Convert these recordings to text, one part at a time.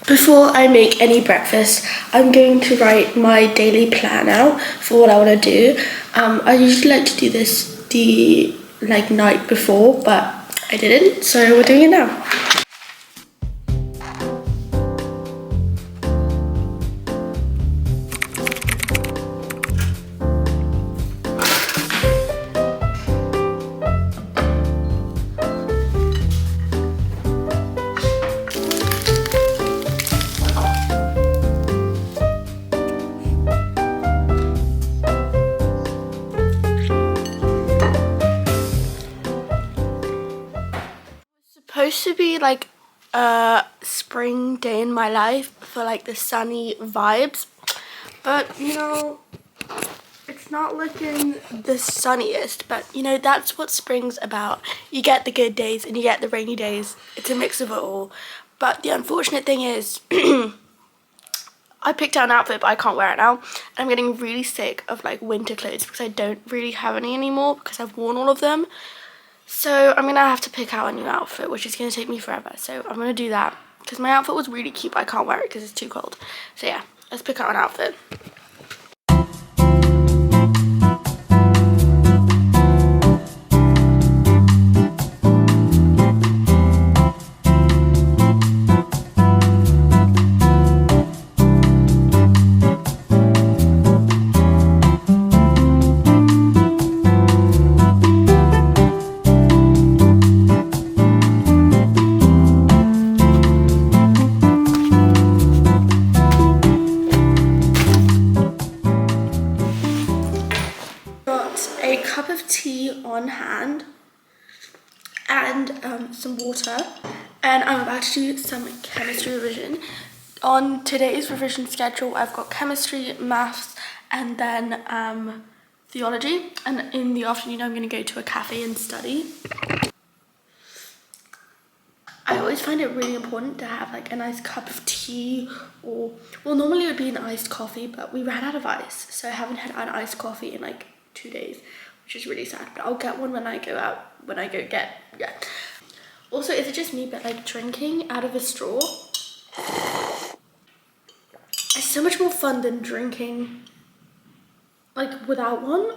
Before I make any breakfast, I'm going to write my daily plan out for what I want to do. I usually like to do this the night before, but I didn't, so we're doing it now. Supposed to be like a spring day in my life for like the sunny vibes, but you know, it's not looking the sunniest, but you know, that's what spring's about. You get the good days and you get the rainy days. It's a mix of it all. But the unfortunate thing is I picked out an outfit, but I can't wear it now. And I'm getting really sick of like winter clothes because I don't really have any anymore because I've worn all of them. So I'm gonna have to pick out a new outfit, which is gonna take me forever. So I'm gonna do that because my outfit was really cute, but I can't wear it because it's too cold. So yeah, let's pick out an outfit. A cup of tea on hand and some water, and I'm about to do some chemistry revision. On today's revision schedule, I've got chemistry, maths, and then theology, and in the afternoon I'm going to go to a cafe and study. I always find it really important to have like a nice cup of tea, or well, normally it would be an iced coffee, but we ran out of ice, so I haven't had an iced coffee in like 2 days, which is really sad, but I'll get one when I go out, yeah. Also, is it just me, but like drinking out of a straw is so much more fun than drinking like without one.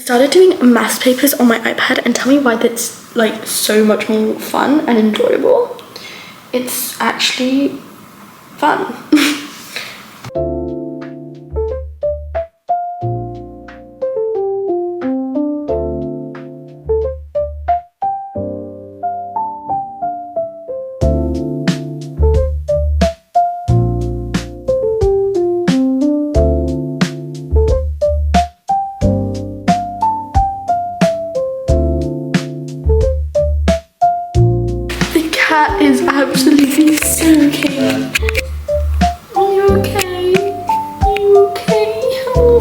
Started doing maths papers on my iPad, and tell me why that's like so much more fun and enjoyable. It's actually fun. Cat is absolutely sinking. Are you okay? Are you okay? Oh.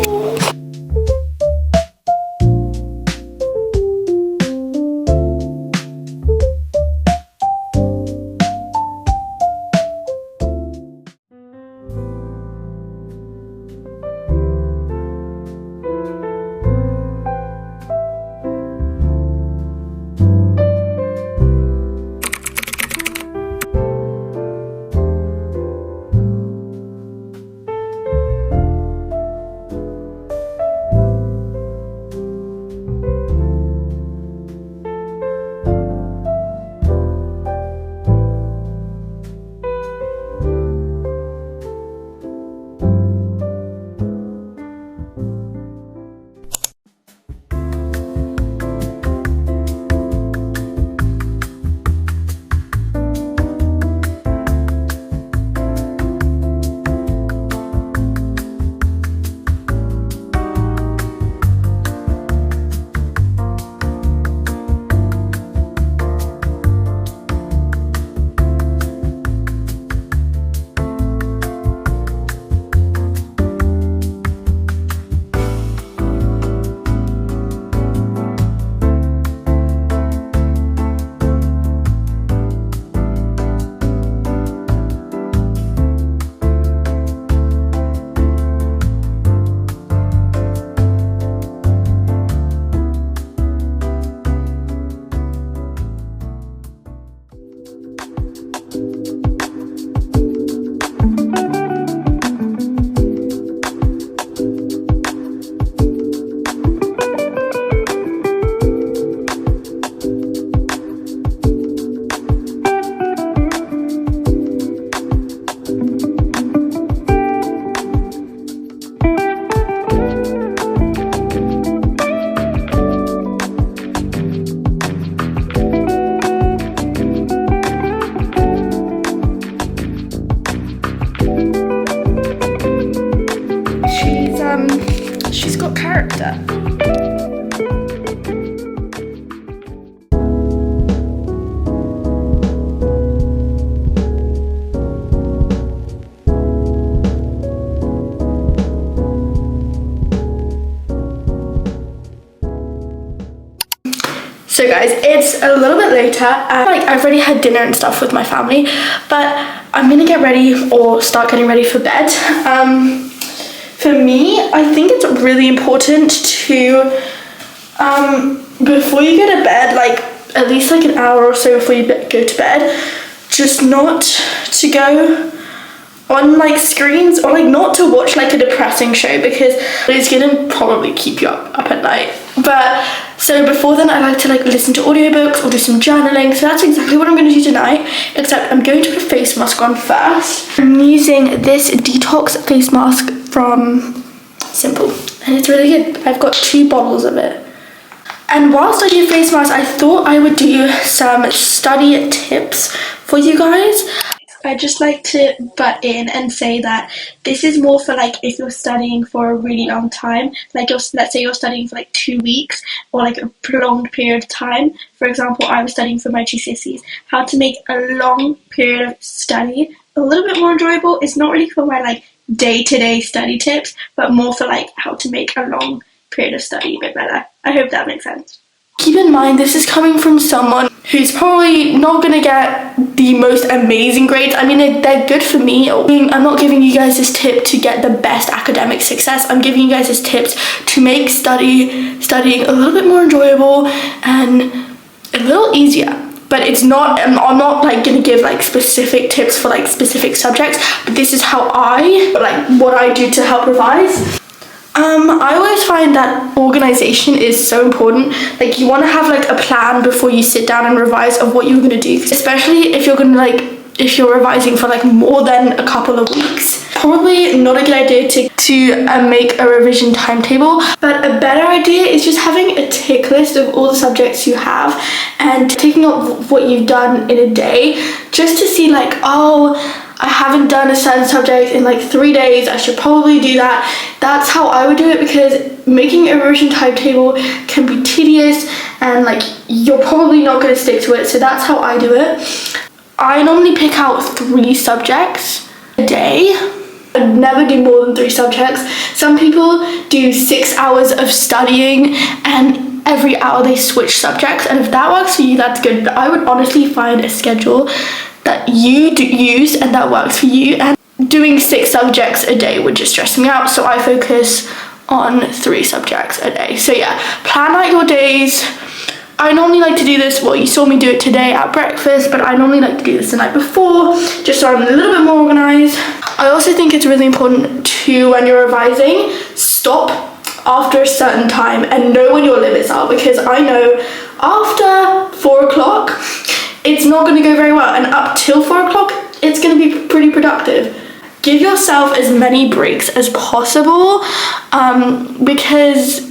guys, it's a little bit later and like I've already had dinner and stuff with my family, but I'm gonna get ready or start getting ready for bed. For me, I think it's really important to before you go to bed, like at least like an hour or so before you go to bed, just not to go on like screens, or like not to watch like a depressing show, because it's gonna probably keep you up at night. But so before then, I like to like listen to audiobooks or do some journaling. So that's exactly what I'm going to do tonight, except I'm going to put a face mask on first. I'm using this detox face mask from Simple, and it's really good. I've got 2 bottles of it. And whilst I do face mask, I thought I would do some study tips for you guys. I just like to butt in and say that this is more for like if you're studying for a really long time, like let's say you're studying for like 2 weeks or like a prolonged period of time. For example, I was studying for my GCSEs. How to make a long period of study a little bit more enjoyable. It's not really for my like day-to-day study tips, but more for like how to make a long period of study a bit better. I hope that makes sense. Keep in mind, this is coming from someone who's probably not going to get the most amazing grades. I mean, they're good for me. I'm not giving you guys this tip to get the best academic success. I'm giving you guys this tips to make studying a little bit more enjoyable and a little easier. But it's not, I'm not like going to give like specific tips for like specific subjects, but this is how what I do to help revise. I always find that organization is so important. Like you want to have like a plan before you sit down and revise of what you're going to do, especially if you're going to if you're revising for like more than a couple of weeks. Probably not a good idea to make a revision timetable, but a better idea is just having a tick list of all the subjects you have and taking up what you've done in a day, just to see like, oh, I haven't done a certain subject in like 3 days, I should probably do that. That's how I would do it, because making a revision timetable can be tedious and like you're probably not going to stick to it. So that's how I do it. I normally pick out 3 subjects a day. I never do more than 3 subjects. Some people do 6 hours of studying and every hour they switch subjects, and if that works for you, that's good. But I would honestly find a schedule that you use and that works for you, and doing 6 subjects a day would just stress me out, so I focus on 3 subjects a day. So yeah, plan out your days. I normally like to do this, well, you saw me do it today at breakfast, but I normally like to do this the night before, just so I'm a little bit more organized. I also think it's really important to, when you're revising, stop after a certain time and know when your limits are, because I know after 4 o'clock, it's not going to go very well, and up till 4 o'clock, it's going to be pretty productive. Give yourself as many breaks as possible, because,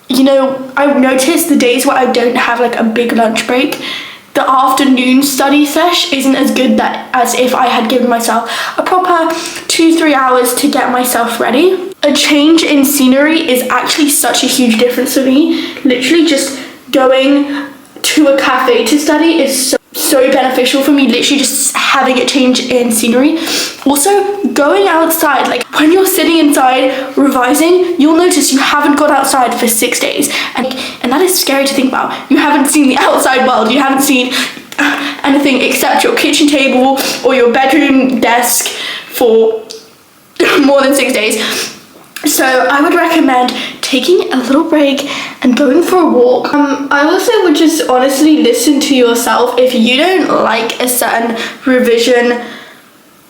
you know, I've noticed the days where I don't have like a big lunch break, the afternoon study sesh isn't as good as if I had given myself a proper 2-3 hours to get myself ready. A change in scenery is actually such a huge difference for me. Literally just going to a cafe to study is so beneficial for me, literally just having a change in scenery. Also, going outside, like when you're sitting inside revising, you'll notice you haven't gone outside for 6 days, and that is scary to think about. You haven't seen the outside world, you haven't seen anything except your kitchen table or your bedroom desk for more than 6 days. So I would recommend taking a little break and going for a walk. I also would just honestly listen to yourself. If you don't like a certain revision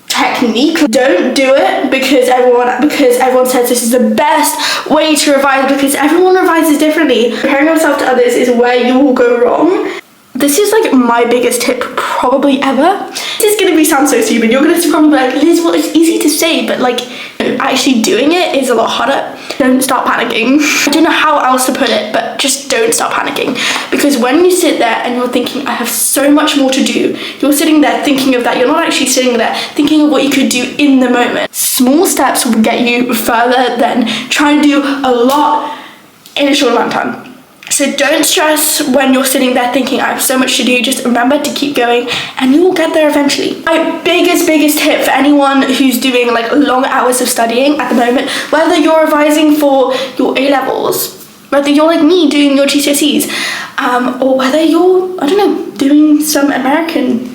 technique, don't do it because everyone says this is the best way to revise, because everyone revises differently. Comparing yourself to others is where you will go wrong. This is like my biggest tip probably ever. This is gonna sound so stupid. You're gonna probably be like, Liz, well, it's easy to say, but like actually doing it is a lot harder. Don't start panicking. I don't know how else to put it, but just don't start panicking, because when you sit there and you're thinking, I have so much more to do, you're sitting there thinking of that. You're not actually sitting there thinking of what you could do in the moment. Small steps will get you further than trying to do a lot in a short amount of time. So don't stress when you're sitting there thinking, I have so much to do. Just remember to keep going and you will get there eventually. My biggest tip for anyone who's doing like long hours of studying at the moment, whether you're revising for your A-levels whether you're like me doing your GCSEs, or whether you're, I don't know, doing some American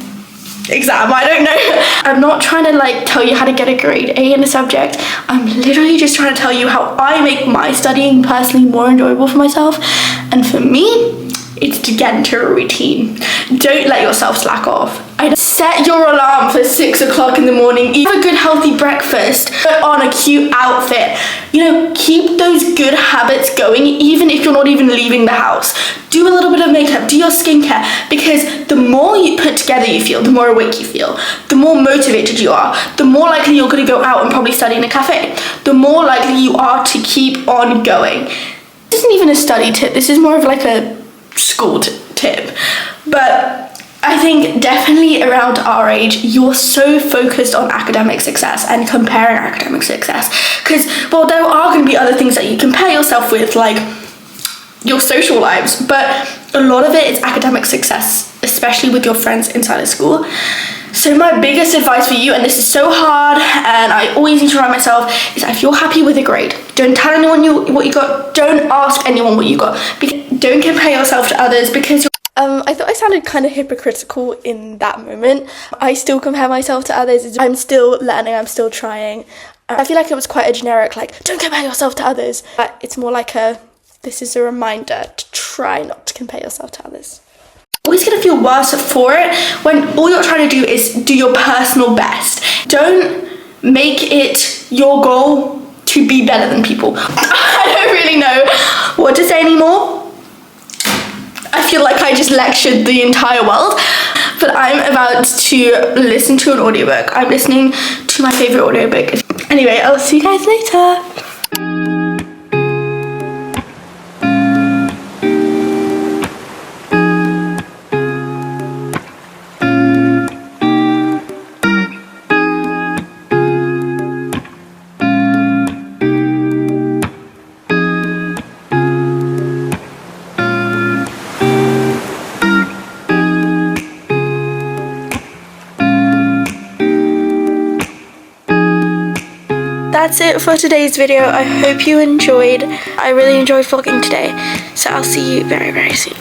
exam, I don't know. I'm not trying to like tell you how to get a grade A in a subject. I'm literally just trying to tell you how I make my studying personally more enjoyable for myself. And for me, it's to get into a routine. Don't let yourself slack off. Set your alarm for 6 o'clock in the morning. Have a good healthy breakfast. Put on a cute outfit. You know, keep those good habits going even if you're not even leaving the house. Do a little bit of makeup, do your skincare, because the more you put together you feel, the more awake you feel, the more motivated you are, the more likely you're going to go out and probably study in a cafe, the more likely you are to keep on going. This isn't even a study tip, this is more of like a school tip, but I think definitely around our age, you're so focused on academic success and comparing academic success, because, well, there are going to be other things that you compare yourself with, like your social lives, but a lot of it is academic success, especially with your friends inside of school. So my biggest advice for you, and this is so hard and I always need to remind myself, is that if you're happy with a grade, don't tell anyone what you got, don't ask anyone what you got, don't compare yourself to others, because I thought I sounded kind of hypocritical in that moment. I still compare myself to others. I'm still learning, I'm still trying. I feel like it was quite a generic, like, don't compare yourself to others. But it's more like this is a reminder to try not to compare yourself to others. Always gonna feel worse for it when all you're trying to do is do your personal best. Don't make it your goal to be better than people. I don't really know what to say anymore. I feel like I just lectured the entire world, but I'm about to listen to an audiobook. I'm listening to my favorite audiobook. Anyway, I'll see you guys later. That's it for today's video. I hope you enjoyed. I really enjoyed vlogging today, so I'll see you very, very soon.